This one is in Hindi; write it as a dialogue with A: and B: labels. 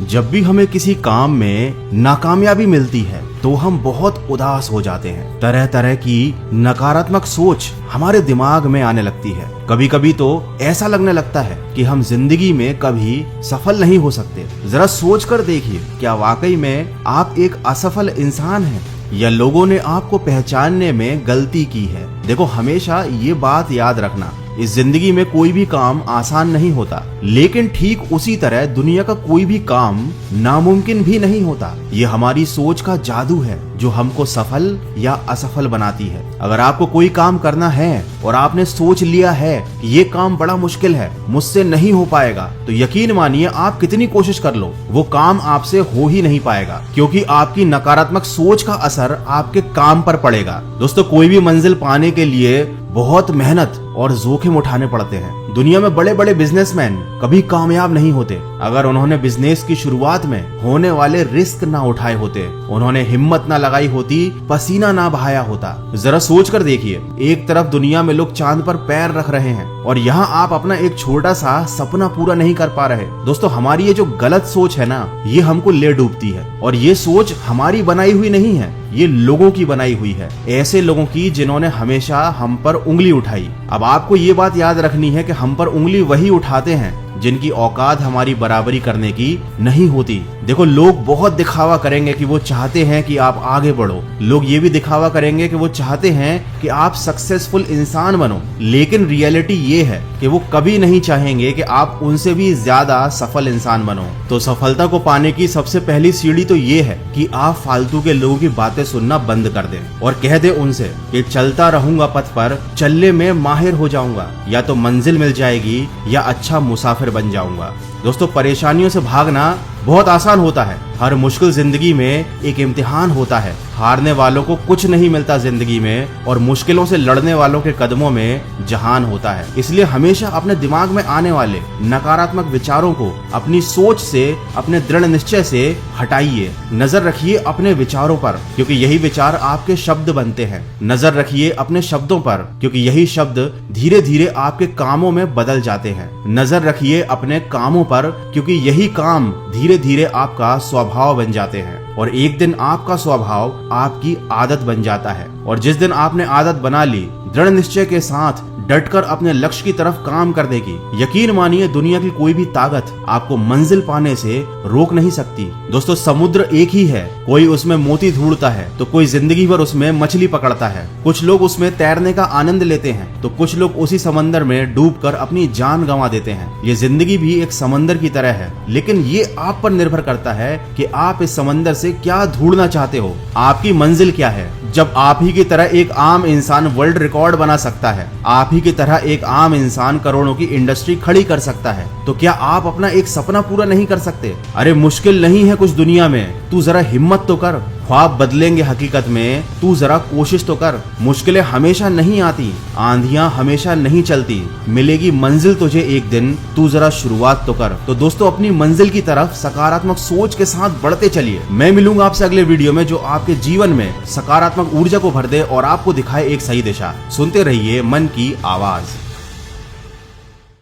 A: जब भी हमें किसी काम में नाकामयाबी मिलती है तो हम बहुत उदास हो जाते हैं। तरह तरह की नकारात्मक सोच हमारे दिमाग में आने लगती है। कभी कभी तो ऐसा लगने लगता है कि हम जिंदगी में कभी सफल नहीं हो सकते। जरा सोच कर देखिए, क्या वाकई में आप एक असफल इंसान हैं या लोगों ने आपको पहचानने में गलती की है। देखो, हमेशा ये बात याद रखना, इस जिंदगी में कोई भी काम आसान नहीं होता, लेकिन ठीक उसी तरह दुनिया का कोई भी काम नामुमकिन भी नहीं होता। ये हमारी सोच का जादू है जो हमको सफल या असफल बनाती है। अगर आपको कोई काम करना है और आपने सोच लिया है कि ये काम बड़ा मुश्किल है, मुझसे नहीं हो पाएगा, तो यकीन मानिए आप कितनी कोशिश कर लो, वो काम आपसे हो ही नहीं पाएगा, क्योंकि आपकी नकारात्मक सोच का असर आपके काम पर पड़ेगा। दोस्तों, कोई भी मंजिल पाने के लिए बहुत मेहनत और जोखिम उठाने पड़ते हैं। दुनिया में बड़े बड़े बिजनेसमैन कभी कामयाब नहीं होते अगर उन्होंने बिजनेस की शुरुआत में होने वाले रिस्क ना उठाए होते, उन्होंने हिम्मत ना लगाई होती, पसीना ना बहाया होता। जरा सोच कर देखिए, एक तरफ दुनिया में लोग चांद पर पैर रख रहे हैं और यहाँ आप अपना एक छोटा सा सपना पूरा नहीं कर पा रहे। दोस्तों, हमारी ये जो गलत सोच है ना, ये हमको ले डूबती है। और ये सोच हमारी बनाई हुई नहीं है, ये लोगों की बनाई हुई है, ऐसे लोगों की जिन्होंने हमेशा हम पर उंगली उठाई। अब आपको ये बात याद रखनी है कि हम पर उंगली वही उठाते हैं जिनकी औकात हमारी बराबरी करने की नहीं होती। देखो, लोग बहुत दिखावा करेंगे कि वो चाहते हैं कि आप आगे बढ़ो, लोग ये भी दिखावा करेंगे कि वो चाहते हैं कि आप सक्सेसफुल इंसान बनो, लेकिन रियलिटी ये है कि वो कभी नहीं चाहेंगे कि आप उनसे भी ज्यादा सफल इंसान बनो। तो सफलता को पाने की सबसे पहली सीढ़ी तो ये है कि आप फालतू के लोगों की बातें सुनना बंद कर दें और कह दे उनसे कि चलता रहूंगा पथ पर, चलने में माहिर हो जाऊंगा, या तो मंजिल मिल जाएगी या अच्छा मुसाफिर बन जाऊंगा। दोस्तों, परेशानियों से भागना बहुत आसान होता है। हर मुश्किल जिंदगी में एक इम्तिहान होता है। हारने वालों को कुछ नहीं मिलता जिंदगी में, और मुश्किलों से लड़ने वालों के कदमों में जहान होता है। इसलिए हमेशा अपने दिमाग में आने वाले नकारात्मक विचारों को अपनी सोच से, अपने दृढ़ निश्चय से हटाइए। नजर रखिए अपने विचारों पर, क्योंकि यही विचार आपके शब्द बनते हैं। नजर रखिए अपने शब्दों पर, क्योंकि यही शब्द धीरे धीरे आपके कामों में बदल जाते हैं। नजर रखिए अपने कामों पर, क्योंकि यही काम धीरे धीरे आपका स्वभाव बन जाते हैं, और एक दिन आपका स्वभाव आपकी आदत बन जाता है। और जिस दिन आपने आदत बना ली, दृढ़ निश्चय के साथ डटकर अपने लक्ष्य की तरफ काम कर देगी, यकीन मानिए दुनिया की कोई भी ताकत आपको मंजिल पाने से रोक नहीं सकती। दोस्तों, समुद्र एक ही है, कोई उसमें मोती ढूंढता है तो कोई जिंदगी भर उसमें मछली पकड़ता है। कुछ लोग उसमें तैरने का आनंद लेते हैं तो कुछ लोग उसी समंदर में डूबकर अपनी जान गंवा देते हैं। ये जिंदगी भी एक समंदर की तरह है, लेकिन ये आप पर निर्भर करता है कि आप इस समंदर से क्या ढूंढना चाहते हो, आपकी मंजिल क्या है। जब आप ही की तरह एक आम इंसान वर्ल्ड रिकॉर्ड बना सकता है, आप ही की तरह एक आम इंसान करोड़ों की इंडस्ट्री खड़ी कर सकता है, तो क्या आप अपना एक सपना पूरा नहीं कर सकते? अरे मुश्किल नहीं है कुछ दुनिया में, तू जरा हिम्मत तो कर। ख्वाब बदलेंगे हकीकत में, तू जरा कोशिश तो कर। मुश्किलें हमेशा नहीं आती, आंधियां हमेशा नहीं चलती, मिलेगी मंजिल तुझे एक दिन, तू जरा शुरुआत तो कर। तो दोस्तों, अपनी मंजिल की तरफ सकारात्मक सोच के साथ बढ़ते चलिए। मैं मिलूंगा आपसे अगले वीडियो में, जो आपके जीवन में सकारात्मक ऊर्जा को भर दे और आपको दिखाए एक सही दिशा। सुनते रहिए मन की आवाज।